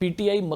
PTI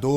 2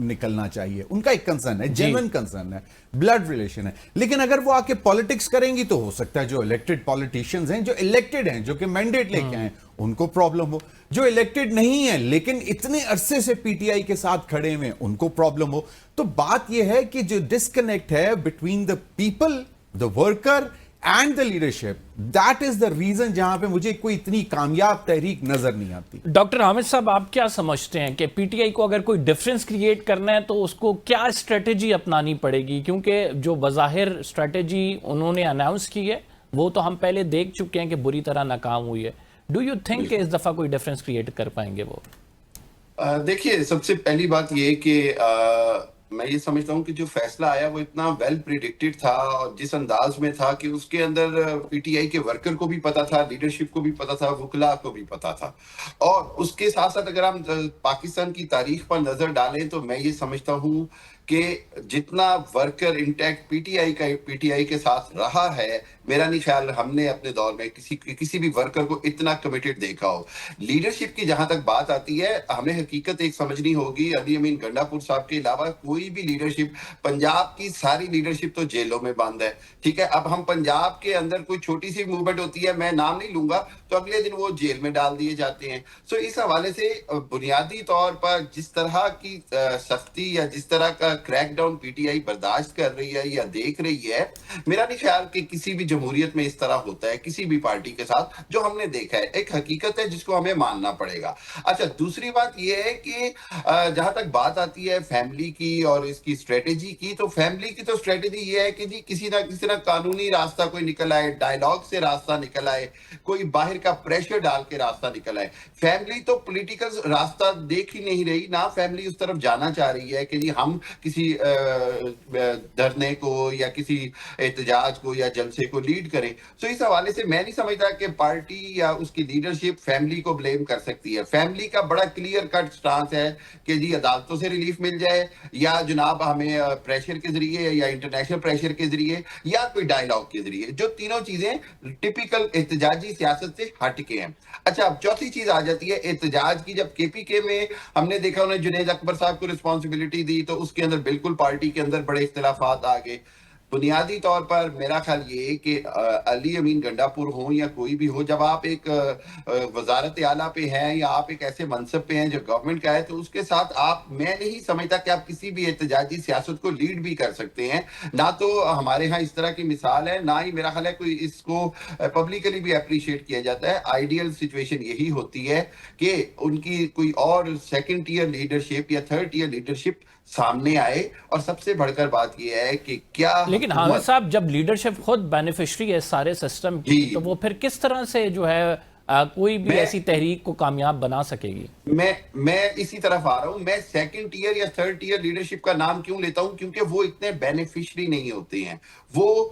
نکلنا چاہیے. ان کا ایک کنسرن ہے, جینوئن کنسرن ہے, بلڈ ریلیشن ہے. لیکن اگر وہ آ کے پالیٹکس کریں گی تو ہو سکتا ہے جو الیکٹڈ پالیٹیشینز ہیں, جو الیکٹڈ ہیں, جو کہ مینڈیٹ لے کے آئیں, ان کو پرابلم ہو. جو الیکٹڈ نہیں ہیں لیکن اتنے عرصے سے پی ٹی آئی کے ساتھ کھڑے ہوئے, ان کو پرابلم ہو. تو بات یہ ہے کہ جو ڈسکنیکٹ ہے between the people, the worker and the leadership, that is the reason جہاں پہ مجھے کوئی اتنی کامیاب تحریک نظر نہیں آتی. ڈاکٹر حامد صاحب, آپ کیا سمجھتے ہیں کہ پی ٹی آئی کو اگر کوئی ڈفرینس کریٹ کرنا ہے تو اس کو کیا اسٹریٹجی اپنانی پڑے گی؟ کیونکہ جو بظاہر اسٹریٹجی انہوں نے اناؤنس کی ہے وہ تو ہم پہلے دیکھ چکے ہیں کہ بری طرح ناکام ہوئی ہے. ڈو یو تھنک کہ اس دفعہ کوئی ڈفرینس کریٹ کر پائیں گے وہ؟ دیکھیے, سب سے پہلی بات یہ کہ میں یہ سمجھتا ہوں کہ جو فیصلہ آیا وہ اتنا ویل پریڈکٹڈ تھا اور جس انداز میں تھا کہ اس کے اندر پی ٹی آئی کے ورکر کو بھی پتا تھا, لیڈرشپ کو بھی پتا تھا, وکلاء کو بھی پتا تھا. اور اس کے ساتھ ساتھ اگر ہم پاکستان کی تاریخ پر نظر ڈالیں تو میں یہ سمجھتا ہوں کہ جتنا ورکر انٹیکٹ پی ٹی آئی کے ساتھ رہا ہے, میرا نہیں خیال ہم نے اپنے دور میں کسی بھی ورکر کو اتنا کمیٹڈ دیکھا ہو. لیڈرشپ کی جہاں تک بات آتی ہے, ہمیں حقیقت ایک سمجھنی ہوگی, علی امین گنڈاپور صاحب کے علاوہ کوئی بھی لیڈرشپ, پنجاب کی ساری لیڈرشپ تو جیلوں میں بند ہے. ٹھیک ہے, اب ہم پنجاب کے اندر کوئی چھوٹی سی موومنٹ ہوتی ہے, میں نام نہیں لوں گا, تو اگلے دن وہ جیل میں ڈال دیے جاتے ہیں. سو اس حوالے سے بنیادی طور پر جس طرح کی سختی یا جس طرح کا crackdown P T I برداشت کر رہی ہے یا دیکھ رہی ہے, میرا نہیں خیال کہ کسی بھی جمہوریت میں اس طرح ہوتا ہے کسی بھی پارٹی کے ساتھ, جو ہم نے دیکھا ہے. ایک حقیقت ہے جس کو ہمیں ماننا پڑے گا. اچھا, دوسری بات یہ ہے کہ جہاں تک بات آتی ہے فیملی کی اور اس کی اسٹریٹجی کی, تو فیملی کی تو اسٹریٹجی یہ ہے کہ جی کسی نہ کسی طرح قانونی راستہ کوئی نکل آئے, ڈائیلاگ سے راستہ نکل آئے, کوئی باہر کا پریشر ڈال کے راستہ نکل آئے. فیملی تو پولیٹیکل راستہ دیکھ ہی نہیں رہی, نہ فیملی اس طرف جانا چاہ رہی ہے کہ جی ہم کسی دھرنے کو یا کسی احتجاج کو یا جلسے کو لیڈ کریں. سو اس حوالے سے میں نہیں سمجھتا کہ پارٹی یا اس کی لیڈرشپ فیملی کو بلیم کر سکتی ہے. فیملی کا بڑا کلیئر کٹ سٹانس ہے کہ جی عدالتوں سے ریلیف مل جائے, یا جناب ہمیں پریشر کے ذریعے یا انٹرنیشنل پریشر کے ذریعے یا کوئی ڈائیلاگ کے ذریعے, جو تینوں چیزیں ٹپیکل احتجاجی سیاست سے ہٹ کے ہیں. اچھا, اب چوتھی چیز آ جاتی ہے احتجاج کی. جب کے پی کے میں ہم نے دیکھا انہیں جنید اکبر صاحب کو رسپانسبلٹی دی تو اس کے اندر بالکل پارٹی کے اندر بڑے اختلافات آ گئے. بنیادی طور پر میرا خیال یہ کہ علی امین گنڈاپور ہوں یا کوئی بھی ہو, جب آپ ایک وزارت اعلیٰ پہ ہیں یا آپ ایک ایسے منصب پہ ہیں جو گورنمنٹ کا ہے, تو اس کے ساتھ آپ, میں نہیں سمجھتا کہ آپ کسی بھی احتجاجی سیاست کو لیڈ بھی کر سکتے ہیں. نہ تو ہمارے ہاں اس طرح کی مثال ہے, نہ ہی میرا خیال ہے کوئی اس کو پبلکلی بھی اپریشیٹ کیا جاتا ہے. آئیڈیل سچویشن یہی ہوتی ہے کہ ان کی کوئی اور سیکنڈ ٹیئر لیڈرشپ یا تھرڈ ٹیئر لیڈرشپ سامنے آئے. اور سب سے بڑھ کر بات یہ ہے کہ کیا, لیکن حامد صاحب جب لیڈرشپ خود بینیفیشری ہے سارے سسٹم کی, تو وہ پھر کس طرح سے جو ہے کوئی بھی ایسی تحریک کو کامیاب بنا سکے گی؟ میں اسی طرف آ رہا ہوں. میں سیکنڈ ٹیئر یا تھرڈ ٹیئر لیڈرشپ کا نام کیوں لیتا ہوں؟ کیونکہ وہ اتنے بینیفیشری نہیں ہوتے ہیں, وہ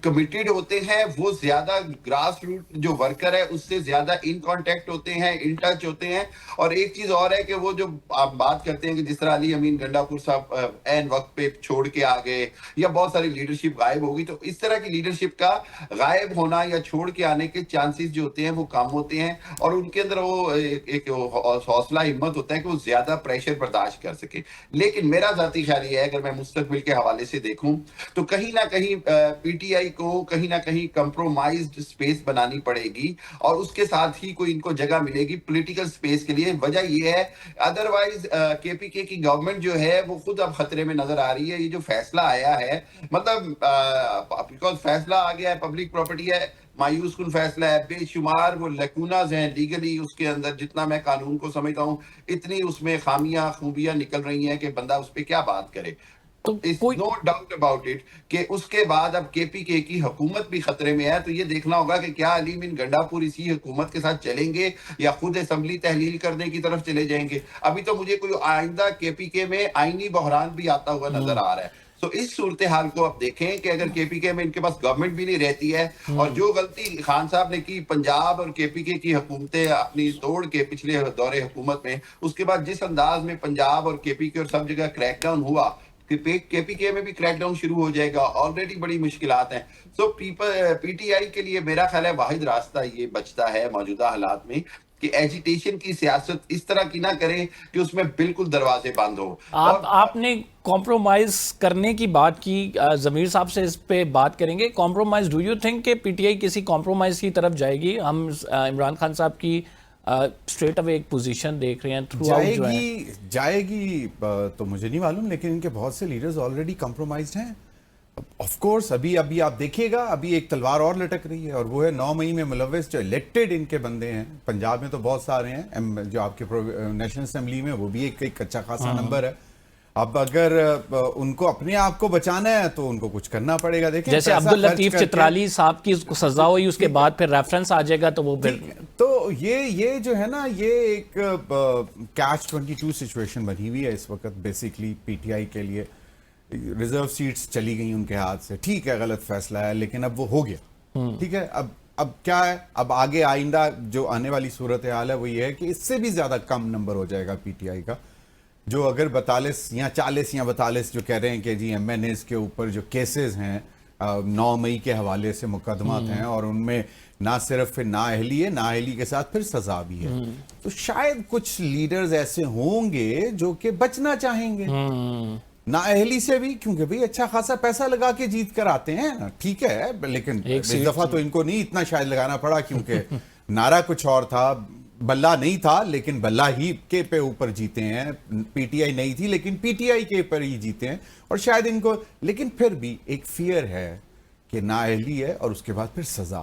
کمیٹیڈ ہوتے ہیں, وہ زیادہ گراس روٹ جو ورکر ہے اس سے زیادہ ان کانٹیکٹ ہوتے ہیں, ان ٹچ ہوتے ہیں. اور ایک چیز اور ہے کہ وہ جو آپ بات کرتے ہیں کہ جس طرح علی امین گنڈاپور صاحب عین وقت پہ چھوڑ کے آ گئے یا بہت ساری لیڈرشپ غائب ہوگی, تو اس طرح کی لیڈرشپ کا غائب ہونا یا چھوڑ کے آنے کے چانسز جو ہوتے ہیں وہ کم ہوتے ہیں, اور ان کے اندر وہ ایک حوصلہ ہمت ہوتا ہے کہ وہ زیادہ پریشر برداشت کر سکے. لیکن میرا ذاتی خیال یہ ہے, اگر میں مستقبل کے حوالے سے دیکھوں تو کہیں نہ کہیں پی ٹی آئی کو کہیں نہ کہیں کمپرومائزڈ اسپیس بنانی پڑے گی, اور اس کے ساتھ ہی کوئی ان کو جگہ ملے گی پولیٹیکل اسپیس کے لیے. وجہ یہ ہے, ادروائز کے پی کے کی گورنمنٹ جو ہے وہ خود اب خطرے میں نظر آ رہی ہے. یہ جو فیصلہ آیا ہے, مطلب بیکاز فیصلہ آ گیا ہے, پبلک پراپرٹی ہے, مایوس کن فیصلہ ہے, بے شمار وہ لیکوناز ہیں لیگلی اس کے اندر, جتنا میں قانون کو سمجھتا ہوں اتنی اس میں خامیاں خوبیاں نکل رہی ہیں کہ بندہ اس پہ کیا بات کرے. تو نو ڈاؤٹ اباؤٹ اٹ کہ اس کے بعد اب کے پی کے کی حکومت بھی خطرے میں ہے. تو یہ دیکھنا ہوگا کہ کیا علی امین گنڈاپور اسی حکومت کے ساتھ چلیں گے یا خود اسمبلی تحلیل کرنے کی طرف چلے جائیں گے. ابھی تو مجھے کوئی آئندہ کے پی کے میں آئینی بحران بھی آتا ہوا نظر آ رہا ہے. تو اس صورتحال کو آپ دیکھیں کہ اگر کے پی کے میں ان کے پاس گورنمنٹ بھی نہیں رہتی ہے, اور جو غلطی خان صاحب نے کی پنجاب اور کے پی کے کی حکومتیں اپنی توڑ کے پچھلے دور حکومت میں, اس کے بعد جس انداز میں پنجاب اور کے پی کے اور سب جگہ کریک ڈاؤن ہوا, کے پی کے میں بھی کریک ڈاؤن شروع ہو جائے گا. آلریڈی بڑی مشکلات ہیں. سو پی ٹی آئی کے لیے میرا خیال ہے واحد راستہ یہ بچتا ہے موجودہ حالات میں کہ ایجیٹیشن کی سیاست اس طرح کی نہ کریں کہ اس میں بالکل دروازے بند ہو. آپ نے کمپرومائز کرنے کی بات کی, ضمیر صاحب سے اس پہ بات کریں گے. کمپرومائز, ڈو یو تھنک کہ پی ٹی آئی کسی کمپرومائز کی طرف جائے گی؟ ہم عمران خان صاحب کی اسٹریٹ اوے ایک پوزیشن دیکھ رہے ہیں تھرو آؤٹ جو ہے. جائے گی تو مجھے نہیں معلوم, لیکن ان کے بہت سے لیڈرز آلریڈی کمپرومائزڈ ہیں. آف کورس ابھی آپ دیکھیے گا, ابھی ایک تلوار اور لٹک رہی ہے, اور وہ ہے 9 مئی میں ملوث جو الیکٹڈ ان کے بندے ہیں. پنجاب میں تو بہت سارے ہیں, جو آپ کے نیشنل اسمبلی میں وہ بھی ایک اچھا خاصا نمبر ہے. اب اگر ان کو اپنے آپ کو بچانا ہے تو ان کو کچھ کرنا پڑے گا. دیکھیں جیسے عبداللطیف چترالی صاحب کی سزا ہوئی, اس کے بعد پھر ریفرنس آ جائے گا تو وہ پھر تو یہ جو ہے نا, یہ ایک کیچ 22 سچویشن بنی ہوئی ہے اس وقت بیسیکلی پی ٹی آئی کے لیے. ریزرو سیٹس چلی گئی ان کے ہاتھ سے, ٹھیک ہے غلط فیصلہ ہے, لیکن اب وہ ہو گیا, ٹھیک ہے. اب کیا ہے, اب آگے آئندہ جو آنے والی صورتحال ہے وہ یہ ہے کہ اس سے بھی زیادہ کم نمبر ہو جائے گا پی ٹی آئی کا. جو اگر 42 یا 40 یا 42 جو کہہ رہے ہیں کہ جی ایم این ایز کے اوپر جو کیسز ہیں 9 مئی کے حوالے سے مقدمات ہیں, اور ان میں نہ صرف نااہلی ہے, نااہلی کے ساتھ پھر سزا بھی ہے, تو شاید کچھ لیڈرز ایسے ہوں گے جو کہ بچنا چاہیں گے نااہلی سے بھی, کیونکہ بھئی اچھا خاصا پیسہ لگا کے جیت کر آتے ہیں, ٹھیک ہے, لیکن اس دفعہ تو ان کو نہیں اتنا شاید لگانا پڑا, کیونکہ نعرہ کچھ اور تھا, بلہ نہیں تھا لیکن بلہ ہی کے پہ اوپر جیتے ہیں. پی ٹی آئی نہیں تھی لیکن پی ٹی آئی کے اوپر ہی جیتے ہیں, اور شاید ان کو, لیکن پھر بھی ایک فیئر ہے کہ نااہلی ہے اور اس کے بعد پھر سزا.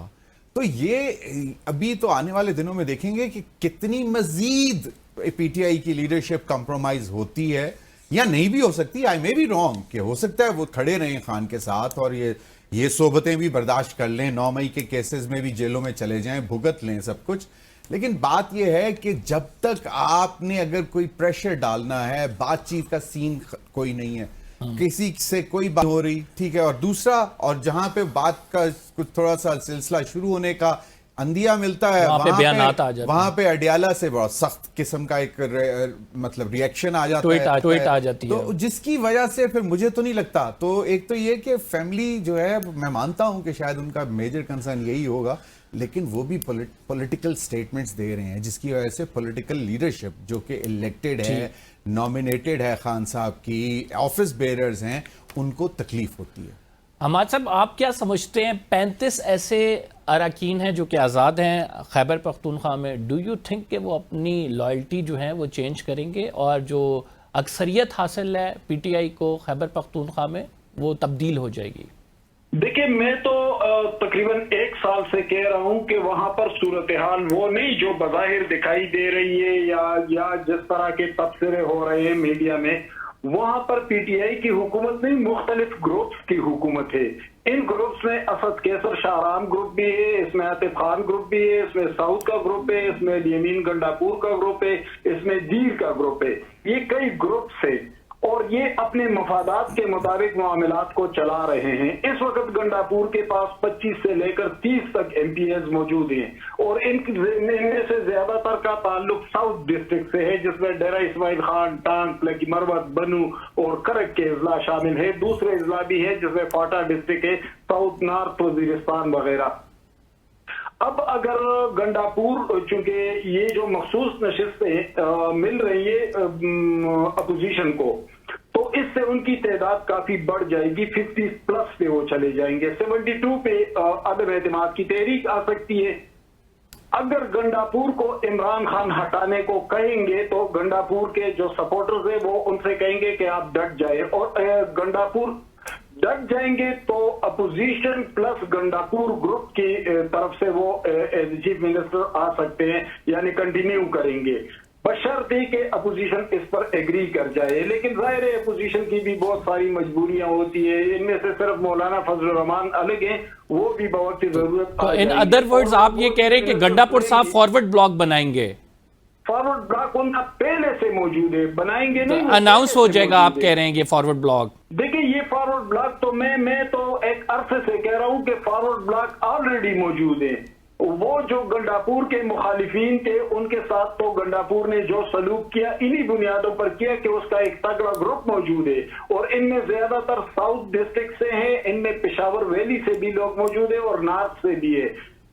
تو یہ ابھی تو آنے والے دنوں میں دیکھیں گے کہ کتنی مزید پی ٹی آئی کی لیڈرشپ کمپرومائز ہوتی ہے یا نہیں بھی ہو سکتی. آئی مے بی رانگ, کہ ہو سکتا ہے وہ کھڑے رہیں خان کے ساتھ اور یہ صحبتیں بھی برداشت کر لیں, 9 مئی کے کیسز میں بھی جیلوں میں چلے جائیں, بھگت لیں سب کچھ. لیکن بات یہ ہے کہ جب تک آپ نے اگر کوئی پریشر ڈالنا ہے, بات چیت کا سین کوئی نہیں ہے, کسی سے کوئی بات ہو رہی, ٹھیک ہے, اور دوسرا, اور جہاں پہ بات کا کچھ تھوڑا سا سلسلہ شروع ہونے کا اندیا ملتا ہے, وہاں پہ اڈیالہ سے بہت سخت قسم کا ایک مطلب ریئیکشن آ جاتا ہے, ٹویٹ آ جاتی ہے, تو جس کی وجہ سے پھر مجھے تو نہیں لگتا. تو ایک تو یہ کہ فیملی جو ہے, میں مانتا ہوں کہ شاید ان کا میجر کنسرن یہی ہوگا, لیکن وہ بھی پولیٹیکل سٹیٹمنٹس دے رہے ہیں, جس کی وجہ سے پولیٹیکل لیڈرشپ جو کہ الیکٹڈ ہے, نومینیٹڈ ہے, خان صاحب کی آفس بیئررز ہیں, ان کو تکلیف ہوتی ہے. حماد صاحب, آپ کیا سمجھتے ہیں 35 ایسے اراکین ہیں جو کہ آزاد ہیں خیبر پختونخوا میں, ڈو یو تھنک کہ وہ اپنی لائلٹی جو ہے وہ چینج کریں گے, اور جو اکثریت حاصل ہے پی ٹی آئی کو خیبر پختونخوا میں وہ تبدیل ہو جائے گی؟ دیکھیں, میں تو تقریباً 1 سال سے کہہ رہا ہوں کہ وہاں پر صورتحال وہ نہیں جو بظاہر دکھائی دے رہی ہے یا جس طرح کے تبصرے ہو رہے ہیں میڈیا میں. وہاں پر پی ٹی آئی کی حکومت نہیں, مختلف گروپس کی حکومت ہے. ان گروپس میں اسد کیسر شاہرام گروپ بھی ہے, اس میں عاطف خان گروپ بھی ہے, اس میں ساؤتھ کا گروپ ہے, اس میں یمین گنڈاپور کا گروپ ہے, اس میں دیر کا گروپ ہے. یہ کئی گروپس ہیں اور یہ اپنے مفادات کے مطابق معاملات کو چلا رہے ہیں. اس وقت گنڈاپور کے پاس 25 سے لے کر 30 تک ایم پی ایز موجود ہیں, اور ان میں سے زیادہ تر کا تعلق ساؤتھ ڈسٹرکٹ سے ہے, جس میں ڈیرہ اسماعیل خان, ٹانک, لکی مروت, بنو اور کرک کے اضلاع شامل ہے. دوسرے اضلاع بھی ہے جس میں فاٹا ڈسٹرکٹ ہے, ساؤتھ نارتھ وزیرستان وغیرہ. اب اگر گنڈاپور, چونکہ یہ جو مخصوص نشستیں مل رہی ہے اپوزیشن کو, تو اس سے ان کی تعداد کافی بڑھ جائے گی, 50+ پہ وہ چلے جائیں گے. 72 پہ عدم اعتماد کی تحریک آ سکتی ہے. اگر گنڈاپور کو عمران خان ہٹانے کو کہیں گے تو گنڈاپور کے جو سپورٹرز ہیں وہ ان سے کہیں گے کہ آپ ڈٹ جائیں, اور گنڈاپور ڈٹ جائیں گے تو اپوزیشن پلس گنڈاپور گروپ کی طرف سے وہ چیف منسٹر آ سکتے ہیں, یعنی کنٹینیو کریں گے, بشرطے کہ اپوزیشن اس پر ایگری کر جائے. لیکن ظاہر ہے اپوزیشن کی بھی بہت ساری مجبوریاں ہوتی ہیں, ان میں سے صرف مولانا فضل الرحمان الگ ہیں, وہ بھی بہت کی ضرورت. ان ادر ورڈز آپ یہ کہہ رہے ہیں کہ گنڈاپور صاحب فارورڈ بلاک بنائیں گے؟ فارورڈ بلاک ان کا پہلے سے موجود ہے, بنائیں گے نہیں, اناؤنس ہو جائے گا. آپ کہہ رہے ہیں یہ فارورڈ بلاک, دیکھیں یہ فارورڈ بلاک تو میں تو ایک عرصے سے کہہ رہا ہوں کہ فارورڈ بلاک آلریڈی موجود ہے. وہ جو گنڈاپور کے مخالفین تھے ان کے ساتھ تو گنڈاپور نے جو سلوک کیا انہی بنیادوں پر کیا کہ اس کا ایک تگڑا گروپ موجود ہے, اور ان میں زیادہ تر ساؤتھ ڈسٹرکٹ سے ہیں, ان میں پشاور ویلی سے بھی لوگ موجود ہیں اور نارتھ سے بھی ہے.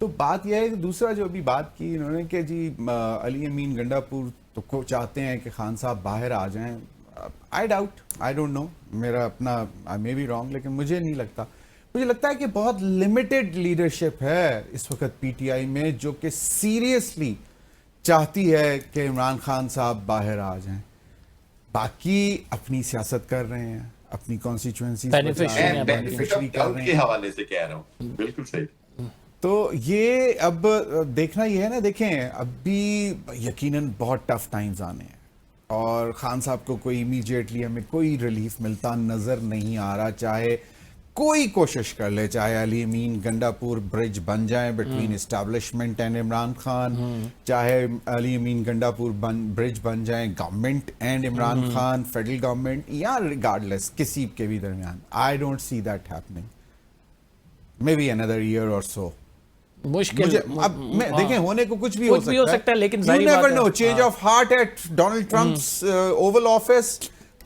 تو بات یہ ہے کہ دوسرا جو ابھی بات کی انہوں نے کہ جی علی امین گنڈاپور تو کو چاہتے ہیں کہ خان صاحب باہر آ جائیں. I doubt, I don't know, میرا اپنا آئی مے بی رانگ, لیکن مجھے نہیں لگتا. مجھے لگتا ہے کہ بہت لمیٹڈ لیڈرشپ ہے اس وقت پی ٹی آئی میں جو کہ سیریسلی چاہتی ہے کہ عمران خان صاحب باہر آ جائیں. باقی اپنی سیاست کر رہے ہیں, اپنی کانسٹیچوئنسی بینیفیشری کر رہے ہیں کے حوالے سے کہہ رہا ہوں. بالکل صحیح. تو یہ اب دیکھنا یہ ہے نا, دیکھیں اب بھی یقیناً بہت ٹف ٹائمز آنے ہیں اور خان صاحب کو کوئی امیجیٹلی ہمیں کوئی ریلیف ملتا نظر نہیں آ رہا, چاہے کوئی کوشش کر لے, چاہے علی امین گنڈاپور برج بن جائے between establishment and Imran Khan, چاہے علی امین گنڈاپور برج بن جائیں government and Imran Khan, federal government, یا ریگارڈلیس کسی کے بھی درمیان. I don't see that happening. Maybe اندر ایئر اور سو. مشکل. اب میں دیکھیں ہونے کو کچھ بھی ہو سکتا ہے, لیکن you never know, change of heart at Donald Trump's Oval Office,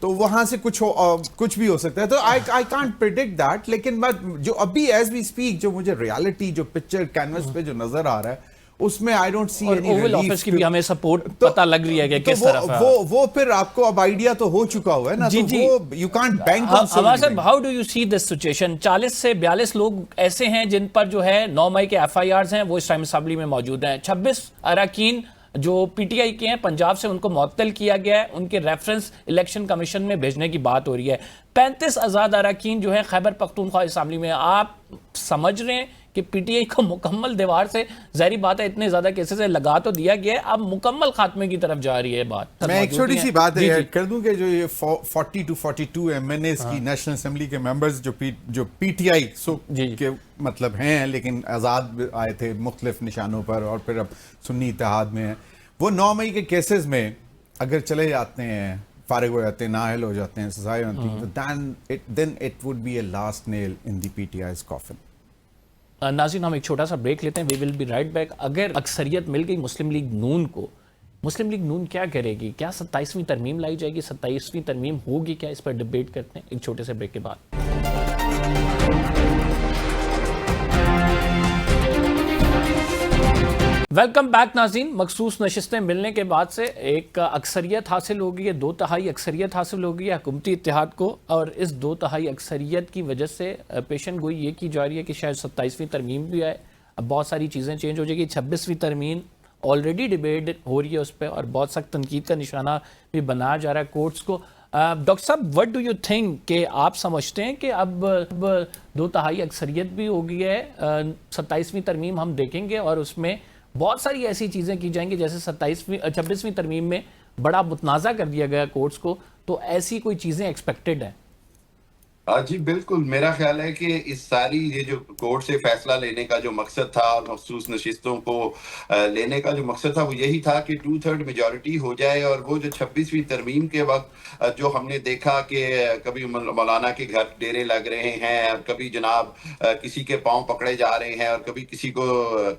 تو وہاں سے کچھ بھی ہو سکتا ہے. تو I can't predict that, لیکن جو ابھی as we speak جو مجھے ریالٹی جو پکچر کینوس پہ جو نظر آ رہا ہے اس میں I don't see any relief. Oval office کی بھی ہمیں سپورٹ پتہ لگ رہی ہے کہ کس طرف ہے. وہ پھر آپ کو اب آئیڈیا تو ہو چکا ہوا ہے نا, تو وہ you can't bank on so many things. How do you see this situation? 40 سے 42 لوگ ایسے ہیں جن پر جو ہے 9 مئی کے FIRs ہیں, وہ اس ٹائم اسمبلی میں موجود ہیں. 26 اراکین جو پی ٹی آئی کے ہیں پنجاب سے, ان کو معطل کیا گیا ہے, ان کے ریفرنس الیکشن کمیشن میں بھیجنے کی بات ہو رہی ہے. 35 آزاد اراکین جو ہیں خیبر پختونخوا اسمبلی میں. آپ سمجھ رہے ہیں کہ پی ٹی آئی کو مکمل دیوار سے, ظاہری بات ہے اتنے زیادہ کیسز سے لگا تو دیا گیا ہے, اب مکمل خاتمے کی طرف جا رہی ہے بات. میں ایک چھوٹی سی بات ایڈ کر دوں کہ جو یہ 40 to 42 MNAs کی نیشنل اسمبلی کے ممبرز جو پی ٹی آئی کے مطلب ہیں لیکن آزاد آئے تھے مختلف نشانوں پر اور پھر اب سنی اتحاد میں ہیں, وہ 9 مئی کے کیسز میں اگر چلے جاتے ہیں, فارغ ہو جاتے ہیں, نااہل ہو جاتے ہیں, سزائیں ہوتی ہیں, then it would be a last nail in the PTI's coffin. ناظرین ہم ایک چھوٹا سا بریک لیتے ہیں, وی ول بی رائٹ بیک. اگر اکثریت مل گئی مسلم لیگ نون کو, مسلم لیگ نون کیا کرے گی؟ کیا 27ویں ترمیم لائی جائے گی؟ 27ویں ترمیم ہوگی کیا؟ اس پر ڈیبیٹ کرتے ہیں ایک چھوٹے سے بریک کے بعد. ویلکم بیک ناظرین. مخصوص نشستیں ملنے کے بعد سے ایک اکثریت حاصل ہوگی ہے, 2/3 اکثریت حاصل ہوگی ہے حکومتی اتحاد کو, اور اس 2/3 اکثریت کی وجہ سے پیشن گوئی یہ کی جا رہی ہے کہ شاید 27ویں ترمیم بھی آئے. اب بہت ساری چیزیں چینج ہو جائے گی. 26ویں ترمیم آلریڈی ڈیبیٹ ہو رہی ہے اس پہ, اور بہت سخت تنقید کا نشانہ بھی بنایا جا رہا ہے کورٹس کو. ڈاکٹر صاحب وٹ ڈو یو تھنک کہ آپ سمجھتے ہیں کہ اب 2/3 اکثریت بھی ہو گئی ہے, 27ویں ترمیم ہم دیکھیں گے اور اس میں بہت ساری ایسی چیزیں کی جائیں گی جیسے 26ویں ترمیم میں بڑا متنازع کر دیا گیا کورٹس کو, تو ایسی کوئی چیزیں ایکسپیکٹڈ ہیں؟ جی بالکل, میرا خیال ہے کہ اس ساری یہ جو کورٹ سے فیصلہ لینے کا جو مقصد تھا اور مخصوص نشستوں کو لینے کا جو مقصد تھا وہ یہی تھا کہ 2/3 میجورٹی ہو جائے, اور وہ جو 26ویں ترمیم کے وقت جو ہم نے دیکھا کہ کبھی مولانا کے گھر ڈیرے لگ رہے ہیں, اور کبھی جناب کسی کے پاؤں پکڑے جا رہے ہیں, اور کبھی کسی کو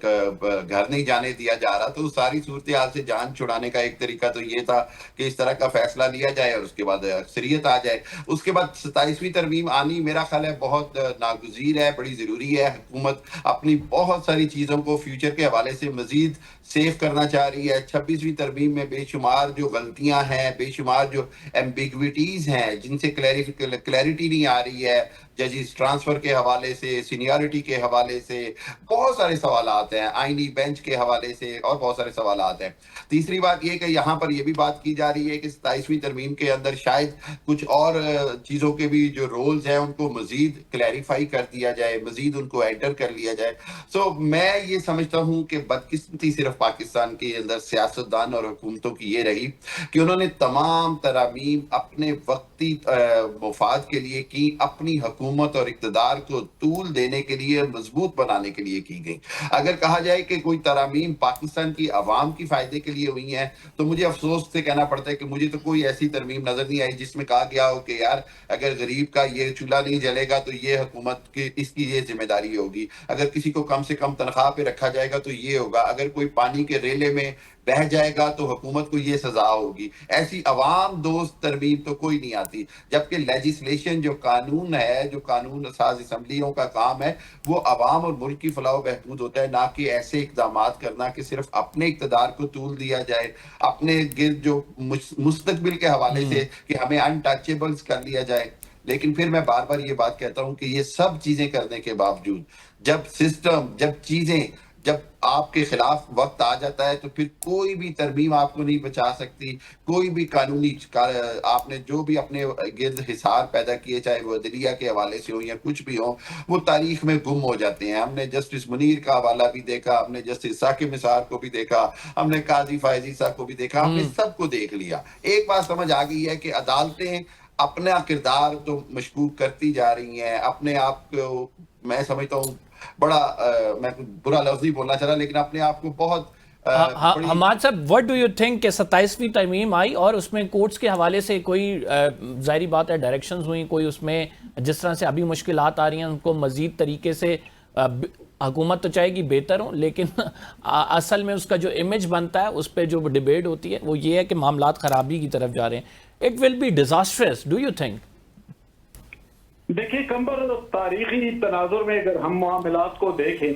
گھر نہیں جانے دیا جا رہا, تو ساری صورتحال سے جان چھڑانے کا ایک طریقہ تو یہ تھا کہ اس طرح کا فیصلہ لیا جائے اور اس کے بعد اکثریت آ جائے. اس کے بعد 27ویں ترمیم آنی میرا خیال ہے بہت ناگزیر ہے, بڑی ضروری ہے. حکومت اپنی بہت ساری چیزوں کو فیوچر کے حوالے سے مزید سیف کرنا چاہ رہی ہے. 26ویں ترمیم میں بے شمار جو غلطیاں ہیں, بے شمار جو ایمبیگویٹیز ہیں جن سے کلیئرٹی نہیں آ رہی ہے, ججز ٹرانسفر کے حوالے سے, سینیورٹی کے حوالے سے بہت سارے سوالات ہیں, آئینی بینچ کے حوالے سے اور بہت سارے سوالات ہیں. تیسری بات یہ کہ یہاں پر یہ بھی بات کی جا رہی ہے کہ 27ویں ترمیم کے اندر شاید کچھ اور چیزوں کے بھی جو رولز ہیں ان کو مزید کلیریفائی کر دیا جائے, مزید ان کو انٹر کر لیا جائے. سو میں یہ سمجھتا ہوں کہ بدقسمتی صرف پاکستان کے اندر سیاستدان اور حکومتوں کی یہ رہی کہ انہوں نے تمام ترامیم اپنے وقتی مفاد کے لیے کی, اپنی حکومت اور اقتدار کو طول دینے کے لیے, مضبوط بنانے کے لیے کی گئی. اگر کہا جائے کہ کوئی ترامیم پاکستان کی عوام کی فائدے کے لیے ہوئی ہیں تو مجھے افسوس سے کہنا پڑتا ہے کہ مجھے تو کوئی ایسی ترمیم نظر نہیں آئی جس میں کہا گیا ہو کہ یار اگر غریب کا یہ چولہا نہیں جلے گا تو یہ حکومت کی اس کی یہ ذمہ داری ہوگی, اگر کسی کو کم سے کم تنخواہ پہ رکھا جائے گا تو یہ ہوگا, اگر کوئی پانی کے ریلے میں بہ جائے گا تو حکومت کو یہ سزا ہوگی. ایسی عوام دوست ترمیم تو کوئی نہیں آتی. جبکہ لیجسلیشن جو قانون ہے, جو قانون ساز اسمبلیوں کا کام ہے, وہ عوام اور ملک کی فلاح و بہبود ہوتا ہے, نہ کہ ایسے اقدامات کرنا کہ صرف اپنے اقتدار کو طول دیا جائے, اپنے گرد جو مستقبل کے حوالے سے کہ ہمیں انٹچیبلز کر لیا جائے. لیکن پھر میں بار بار یہ بات کہتا ہوں کہ یہ سب چیزیں کرنے کے باوجود جب سسٹم, جب چیزیں, جب آپ کے خلاف وقت آ جاتا ہے تو پھر کوئی بھی ترمیم آپ کو نہیں بچا سکتی. کوئی بھی قانونی آپ نے جو بھی اپنے گرد حصار پیدا کیے, چاہے وہ عدلیہ کے حوالے سے ہو یا کچھ بھی ہو, وہ تاریخ میں گم ہو جاتے ہیں. ہم نے جسٹس منیر کا حوالہ بھی دیکھا, ہم نے جسٹس ثاقب نثار کو بھی دیکھا, ہم نے قاضی فائزی صاحب کو بھی دیکھا, ہم نے سب کو دیکھ لیا. ایک بات سمجھ آ گئی ہے کہ عدالتیں اپنا کردار تو مشکوک کرتی جا رہی ہیں, اپنے آپ کو, میں سمجھتا ہوں بڑا, میں برا لفظ نہیں بولنا چاہ رہا, لیکن اپنے آپ کو بہت حماد صاحب, what do you think کہ 27ویں ترمیم آئی اور اس میں کورٹس کے حوالے سے کوئی ظاہری بات ہے ڈائریکشنز ہوئیں, کوئی اس میں جس طرح سے ابھی مشکلات آ رہی ہیں ان کو مزید طریقے سے, حکومت تو چاہے گی بہتر ہوں, لیکن اصل میں اس کا جو امیج بنتا ہے اس پہ جو ڈیبیٹ ہوتی ہے وہ یہ ہے کہ معاملات خرابی کی طرف جا رہے ہیں. It will be disastrous, do you think? دیکھیں قمبر, تاریخی تناظر میں اگر ہم معاملات کو دیکھیں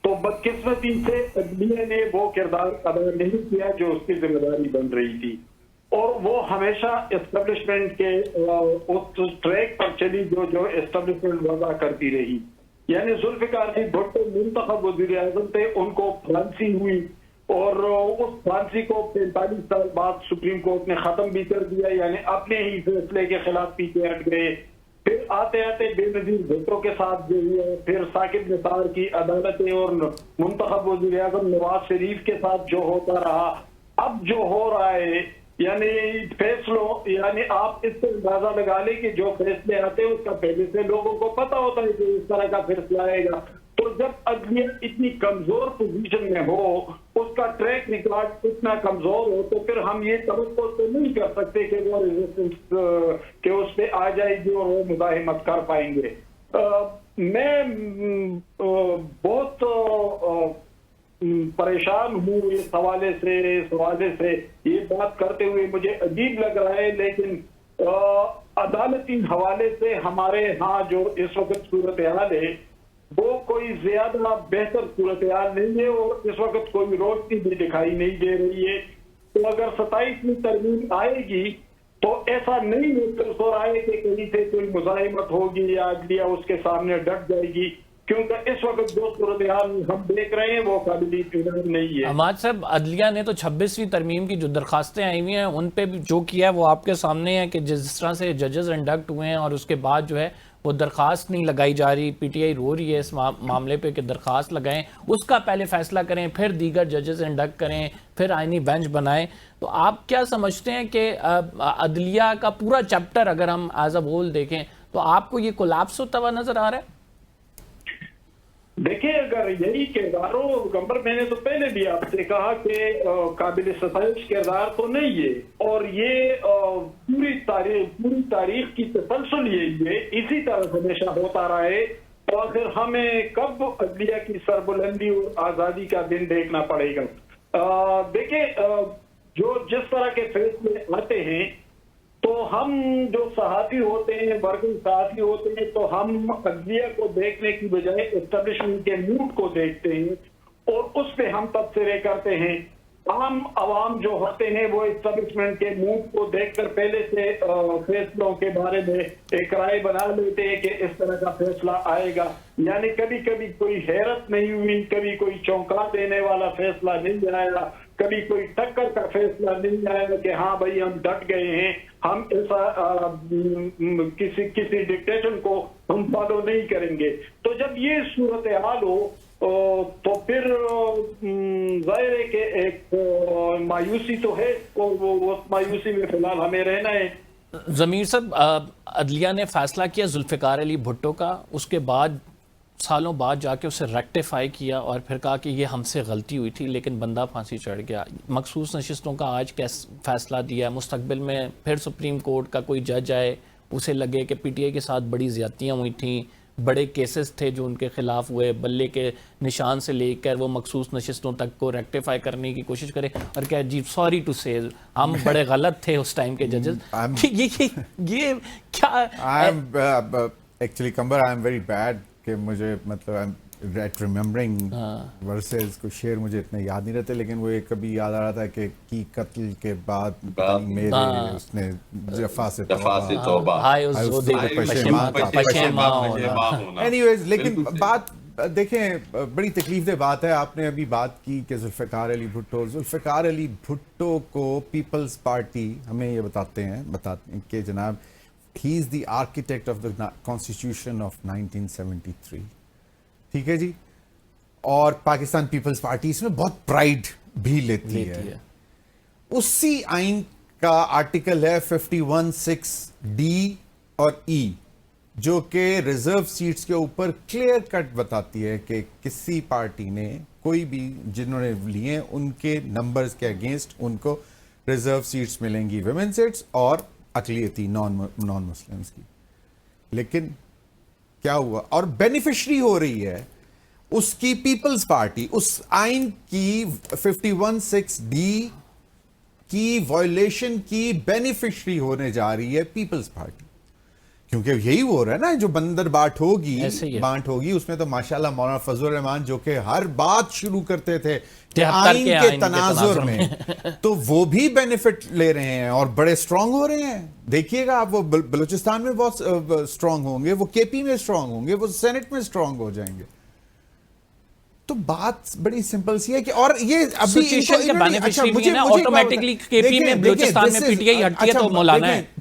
تو بدقسمتی سے عدلیہ نے وہ کردار ادا نہیں کیا جو اس کی ذمہ داری بن رہی تھی, اور وہ ہمیشہ اسٹیبلشمنٹ کے اس ٹریک پر چلی جو اسٹیبلشمنٹ وضع کرتی رہی. یعنی ذوالفقار علی بھٹو منتخب وزیر اعظم تھے, ان کو پھانسی ہوئی اور اس پھانسی کو 45 سال بعد سپریم کورٹ نے ختم بھی کر دیا, یعنی اپنے ہی فیصلے کے خلاف پیچھے ہٹ گئے. پھر آتے آتے بے نظیر بھٹو کے ساتھ جو ہوا, پھر ثاقب نثار کی عدالتیں اور منتخب وزیر اعظم نواز شریف کے ساتھ جو ہوتا رہا, اب جو ہو رہا ہے یعنی فیصلوں, یعنی آپ اس سے اندازہ لگا لیں کہ جو فیصلے آتے ہیں اس کا پہلے سے لوگوں کو پتہ ہوتا ہے کہ اس طرح کا فیصلہ آئے گا. تو جب عدلیہ اتنی کمزور پوزیشن میں ہو, اس کا ٹریک ریکارڈ اتنا کمزور ہو, تو پھر ہم یہ توقع تو نہیں کر سکتے کہ وہ ریزسٹنس کہ اس پہ آ جائے گی اور وہ مزاحمت کر پائیں گے. میں بہت پریشان ہوں اس حوالے سے, یہ بات کرتے ہوئے مجھے عجیب لگ رہا ہے, لیکن عدالتی حوالے سے ہمارے ہاں جو اس وقت صورتحال ہے وہ کوئی زیادہ بہتر صورتحال نہیں ہے, اور اس وقت کوئی روشنی بھی دکھائی نہیں دے رہی ہے. تو اگر 27ویں ترمیم آئے گی تو ایسا نہیں محسوس ہو رہا ہے کہ کہیں سے کوئی مزاحمت ہوگی یا عدلیہ اس کے سامنے ڈٹ جائے گی, کیونکہ اس وقت جو صورتحال ہم دیکھ رہے ہیں وہ قابل اطمینان نہیں ہے. حماد صاحب, عدلیہ نے تو 26ویں ترمیم کی جو درخواستیں آئی ہوئی ہیں ان پہ بھی جو کیا ہے وہ آپ کے سامنے ہے کہ جس طرح سے ججز انڈکٹ ہوئے ہیں اور اس کے بعد جو ہے وہ درخواست نہیں لگائی جا رہی. پی ٹی آئی رو رہی ہے اس معاملے پہ کہ درخواست لگائیں, اس کا پہلے فیصلہ کریں, پھر دیگر ججز انڈکٹ کریں, پھر آئینی بینچ بنائیں. تو آپ کیا سمجھتے ہیں کہ عدلیہ کا پورا چیپٹر اگر ہم ایز اے ہول دیکھیں تو آپ کو یہ کولیپس ہوتا ہوا نظر آ رہا ہے؟ دیکھیں, اگر یہی کرداروں گمبر, میں نے تو پہلے بھی آپ سے کہا کہ قابل ستائش کردار تو نہیں ہے, اور یہ پوری تاریخ کی تسلسل یہی ہے, اسی طرح ہمیشہ ہوتا رہا ہے. تو آخر ہمیں کب عدلیہ کی سربلندی اور آزادی کا دن دیکھنا پڑے گا؟ دیکھیں, جو جس طرح کے فیصلے آتے ہیں تو ہم جو صحافی ہوتے ہیں, ورکنگ صحافی ہوتے ہیں, تو ہم عدلیہ کو دیکھنے کی بجائے اسٹیبلشمنٹ کے موڈ کو دیکھتے ہیں اور اس پہ ہم تبصرے کرتے ہیں. عام عوام جو ہوتے ہیں وہ اسٹیبلشمنٹ کے موڈ کو دیکھ کر پہلے سے فیصلوں کے بارے میں ایک رائے بنا لیتے ہیں کہ اس طرح کا فیصلہ آئے گا. یعنی کبھی کبھی کوئی حیرت نہیں ہوئی, کبھی کوئی چونکا دینے والا فیصلہ نہیں آیا, کبھی کوئی ٹکر کا فیصلہ نہیں آیا کہ ہاں بھائی ہم ڈٹ گئے ہیں, ہم ایسا کسی ڈکٹیشن کو ہم فالو نہیں کریں گے. تو جب یہ صورتحال ہو تو پھر ظاہر ہے کہ ایک مایوسی تو ہے, اور وہ مایوسی میں فی الحال ہمیں رہنا ہے. ضمیر صاحب, عدلیہ نے فیصلہ کیا ذوالفقار علی بھٹو کا, اس کے بعد سالوں بعد جا کے اسے ریکٹیفائی کیا اور پھر کہا کہ یہ ہم سے غلطی ہوئی تھی, لیکن بندہ پھانسی چڑھ گیا. مخصوص نشستوں کا آج فیصلہ دیا, مستقبل میں پھر سپریم کورٹ کا کوئی جج آئے, اسے لگے کہ پی ٹی آئی کے ساتھ بڑی زیادتیاں ہوئی تھیں, بڑے کیسز تھے جو ان کے خلاف ہوئے, بلے کے نشان سے لے کر وہ مخصوص نشستوں تک کو ریکٹیفائی کرنے کی کوشش کرے اور کہا جی سوری ٹو سے ہم بڑے غلط تھے اس ٹائم کے ججز. یہ کیا actually Qamar I am very bad کہ مجھے مطلب ریممبرنگ ورسز کو شعر مجھے اتنے یاد نہیں رہتے, لیکن وہ ایک کبھی یاد آ رہا تھا کہ کی قتل کے بعد میرے اس نے جفا سے توبہ اینیویز. لیکن بات دیکھیں بڑی تکلیف دہ بات ہے, آپ نے ابھی بات کی کہ ذوالفقار علی بھٹو کو پیپلز پارٹی ہمیں یہ بتاتے ہیں کہ جناب he is the architect of the constitution of 1973. ٹھیک ہے جی, اور پاکستان پیپلز پارٹی اس میں بہت پرائیڈ بھی لیتی ہے. اسی آئین کا آرٹیکل ہے 51(6)D اور E جو کہ ریزرو سیٹس کے اوپر کلیئر کٹ بتاتی ہے کہ کسی پارٹی نے کوئی بھی جنہوں نے لیے ان کے نمبرز کے اگینسٹ ان کو ریزرو سیٹس ملیں گی, ویمن سیٹس اور اقلیتی نان مسلمز کی. لیکن کیا ہوا, اور بینیفیشری ہو رہی ہے اس کی پیپلز پارٹی, اس آئین کی 51(6)D کی وائلیشن کی بینیفیشری ہونے جا رہی ہے پیپلز پارٹی, کیونکہ یہی ہو رہا ہے نا جو بندر بانٹ ہوگی اس میں تو ماشاءاللہ مولانا فضل الرحمان جو کہ ہر بات شروع کرتے تھے آئین کے تناظر میں, تو وہ بھی بینیفٹ لے رہے ہیں اور بڑے سٹرونگ ہو رہے ہیں. دیکھیے گا آپ, وہ بلوچستان میں بہت سٹرونگ ہوں گے, وہ کے پی میں سٹرونگ ہوں گے, وہ سینٹ میں سٹرونگ ہو جائیں گے. تو بات بڑی سمپل سی ہے کہ اور یہ ابھی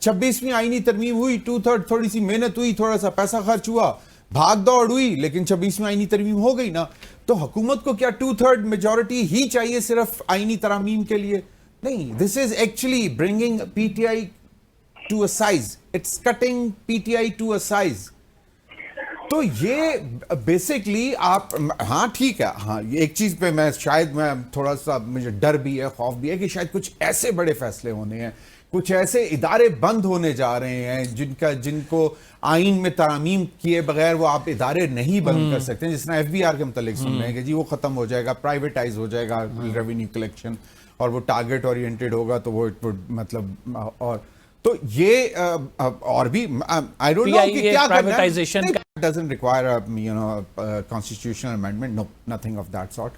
26ویں آئینی ترمیم ہوئی, 2/3 تھوڑی سی محنت ہوئی, تھوڑا سا پیسہ خرچ ہوا, بھاگ دوڑ ہوئی, لیکن 26ویں آئینی ترمیم ہو گئی نا. تو حکومت کو کیا 2/3 میجورٹی ہی چاہیے صرف آئینی ترامیم کے لیے؟ نہیں, this is actually bringing P T I to a size, it's cutting P T I to a size. تو یہ بیسکلی آپ, ہاں ٹھیک ہے, ہاں ایک چیز پہ میں تھوڑا سا مجھے ڈر بھی ہے, خوف بھی ہے کہ شاید کچھ ایسے بڑے فیصلے ہونے ہیں, کچھ ایسے ادارے بند ہونے جا رہے ہیں جن کو آئین میں ترامیم کیے بغیر وہ آپ ادارے نہیں بند کر سکتے. جس طرح FBR کے متعلق سن رہے ہیں کہ جی وہ ختم ہو جائے گا, پرائیویٹائز ہو جائے گا ریونیو کلیکشن, اور وہ ٹارگٹ اورینٹیڈ ہوگا, تو وہ مطلب اور تو یہ اور بھی I don't know کہ کیا کرنا ہے. It doesn't require a constitutional amendment, no, nothing of that sort.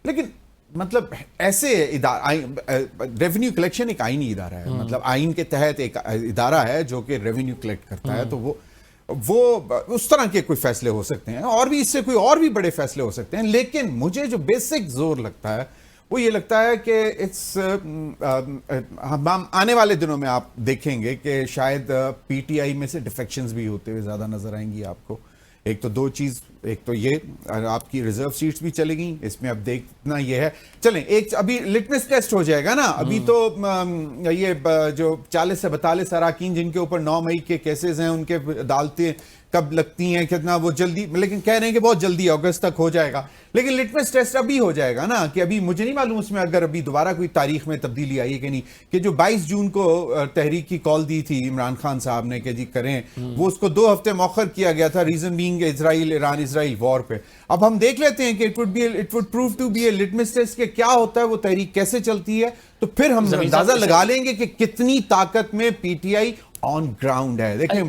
لیکن مطلب ایسے ریونیو کلیکشن ایک آئینی ادارہ ہے, مطلب آئین کے تحت ایک ادارہ ہے جو کہ ریونیو کلیکٹ کرتا ہے, تو وہ اس طرح کے کوئی فیصلے ہو سکتے ہیں, اور بھی اس سے کوئی اور بھی بڑے فیصلے ہو سکتے ہیں. لیکن مجھے جو بیسک زور لگتا ہے وہ یہ لگتا ہے کہ ہم آنے والے دنوں میں آپ دیکھیں گے کہ شاید پی ٹی آئی میں سے ڈیفیکشنز بھی ہوتے ہوئے زیادہ نظر آئیں گی آپ کو. ایک تو دو چیز, ایک تو یہ آپ کی ریزرو سیٹس بھی چلے گئیں, اس میں اب دیکھنا یہ ہے, چلیں ایک ابھی لٹمس ٹیسٹ ہو جائے گا نا. ابھی تو یہ جو 40 سے 42 اراکین جن کے اوپر 9 مئی کے کیسز ہیں, ان کے عدالتیں کب لگتی ہیں, کتنا وہ جلدی, لیکن کہہ رہے ہیں کہ بہت جلدی اگست تک ہو جائے گا. لیکن لٹمس ٹیسٹ ابھی ہو جائے گا نا, کہ ابھی مجھے نہیں معلوم اس میں اگر ابھی دوبارہ کوئی تاریخ میں تبدیلی آئی ہے کہ نہیں, کہ جو 22 جون کو تحریک کی کال دی تھی عمران خان صاحب نے کہ جی کریں, وہ اس کو 2 ہفتے مؤخر کیا گیا تھا, reason being Iran Israel war پہ. اب ہم دیکھ لیتے ہیں کہ it would prove to be a litmus test کہ کیا ہوتا ہے, وہ تحریک کیسے چلتی ہے, تو پھر ہم اندازہ لگا لیں گے کہ کتنی طاقت میں پی ٹی آئی آن گراؤنڈ ہے. دیکھیں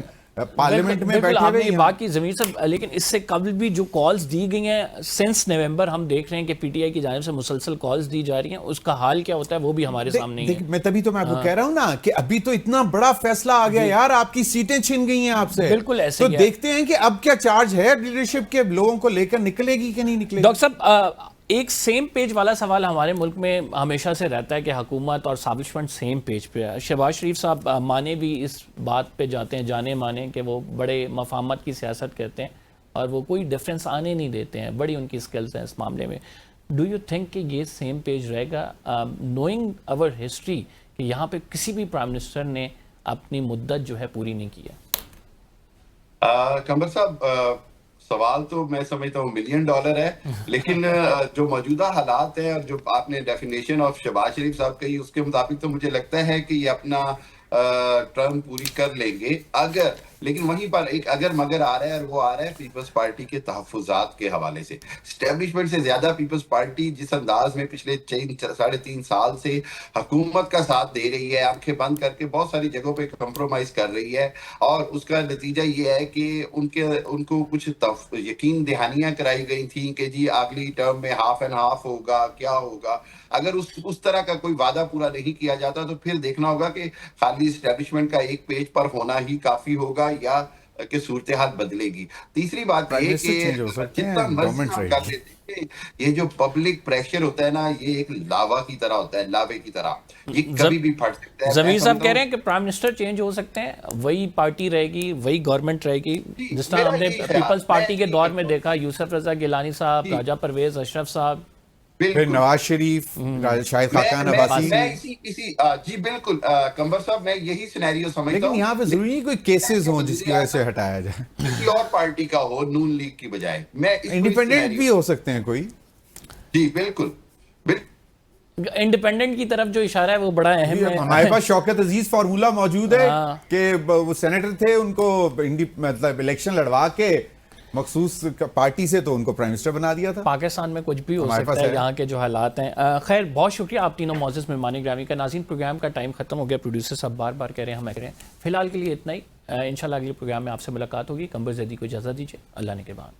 پارلیمنٹ میں بیٹھے ہوئے ہیں باقی ضمیر صاحب, لیکن اس سے قبل بھی جو کالز دی گئی ہیں سنس نومبر, ہم دیکھ رہے ہیں کہ پی ٹی آئی کی جانب سے مسلسل کالز دی جا رہی ہیں, اس کا حال کیا ہوتا ہے وہ بھی ہمارے سامنے ہی ہے. میں تبھی تو میں آپ کو کہہ رہا ہوں نا کہ ابھی تو اتنا بڑا فیصلہ آ گیا یار, آپ کی سیٹیں چھن گئی ہیں آپ سے. بالکل ایسے تو دیکھتے ہیں کہ اب کیا چارج ہے لیڈرشپ کے, لوگوں کو لے کر نکلے گی کہ نہیں نکلے گی. ڈاکٹر صاحب ایک سیم پیج والا سوال ہمارے ملک میں ہمیشہ سے رہتا ہے کہ حکومت اور اسٹیبلشمنٹ سیم پیج پہ ہے. شہباز شریف صاحب مانے بھی اس بات پہ جاتے ہیں, جانے مانے کہ وہ بڑے مفاہمت کی سیاست کرتے ہیں اور وہ کوئی ڈفرینس آنے نہیں دیتے ہیں, بڑی ان کی سکلز ہیں اس معاملے میں. ڈو یو تھنک کہ یہ سیم پیج رہے گا, نوئنگ اور ہسٹری کہ یہاں پہ کسی بھی پرائم منسٹر نے اپنی مدت جو ہے پوری نہیں کی ہے؟ قمر صاحب سوال تو میں سمجھتا ہوں $1 ملین ہے, لیکن جو موجودہ حالات ہیں اور جو آپ نے ڈیفینیشن آف شہباز شریف صاحب کہی اس کے مطابق تو مجھے لگتا ہے کہ یہ اپنا ٹرم پوری کر لیں گے اگر لیکن وہیں پر ایک اگر مگر آ رہا ہے، اور وہ آ رہا ہے پیپلز پارٹی کے تحفظات کے حوالے سے. اسٹیبلشمنٹ سے زیادہ پیپلز پارٹی جس انداز میں پچھلے 3.5 سال سے حکومت کا ساتھ دے رہی ہے، آنکھیں بند کر کے بہت ساری جگہوں پہ کمپرومائز کر رہی ہے، اور اس کا نتیجہ یہ ہے کہ ان کو کچھ یقین دہانیاں کرائی گئی تھیں کہ جی اگلی ٹرم میں ہاف اینڈ ہاف ہوگا، کیا ہوگا. اگر اس طرح کا کوئی وعدہ پورا نہیں کیا جاتا تو پھر دیکھنا ہوگا کہ خالی اسٹیبلشمنٹ کا ایک پیج پر ہونا ہی کافی ہوگا یا کہ صورتحال بدلے گی. تیسری بات یہ کہ جتنا مرضی ہم کر لیتے ہیں، یہ جو پبلک پریشر ہوتا ہے نا، یہ ایک لاوا کی طرح ہوتا ہے، لاوے کی طرح، یہ کبھی بھی پھٹ سکتا ہے. ضمیر صاحب کہہ رہے ہیں کہ پرائم منسٹر چینج ہو سکتے ہیں، وہی پارٹی رہے گی، وہی گورنمنٹ رہے گی، جس طرح ہم نے پیپلز پارٹی کے دور میں دیکھا، یوسف رضا گیلانی صاحب، راجہ پرویز اشرف صاحب، پھر نواز شریف، شاہد خاقان عباسی. جی بالکل قمبر صاحب، میں یہی سینیریو سمجھتا ہوں. لیکن یہاں پہ ضروری نہیں کوئی کیسز ہوں جس کی وجہ سے ہٹایا جائے، کسی اور پارٹی کا ہو، نون لیگ کی بجائے. میں انڈیپینڈنٹ بھی ہو سکتے ہیں کوئی. جی بالکل انڈیپینڈنٹ کی طرف جو اشارہ ہے وہ بڑا اہم ہے. ہمارے پاس شوکت عزیز فارمولا موجود ہے کہ وہ سینیٹر تھے، ان کو مطلب الیکشن لڑوا کے مخصوص پارٹی سے تو ان کو پرائم منسٹر بنا دیا تھا. پاکستان میں کچھ بھی ہو سکتا ہے یہاں کے جو حالات ہیں. خیر، بہت شکریہ آپ تینوں معزز مہمان گرامی کا. ناظرین، پروگرام کا ٹائم ختم ہو گیا، پروڈیوسر صاحب بار بار کہہ رہے ہیں ہم کہہ رہے ہیں. فی الحال کے لیے اتنا ہی. انشاءاللہ اگلے پروگرام میں آپ سے ملاقات ہوگی. قمبر زیدی کو اجازت دیجیے. اللہ نگہبان.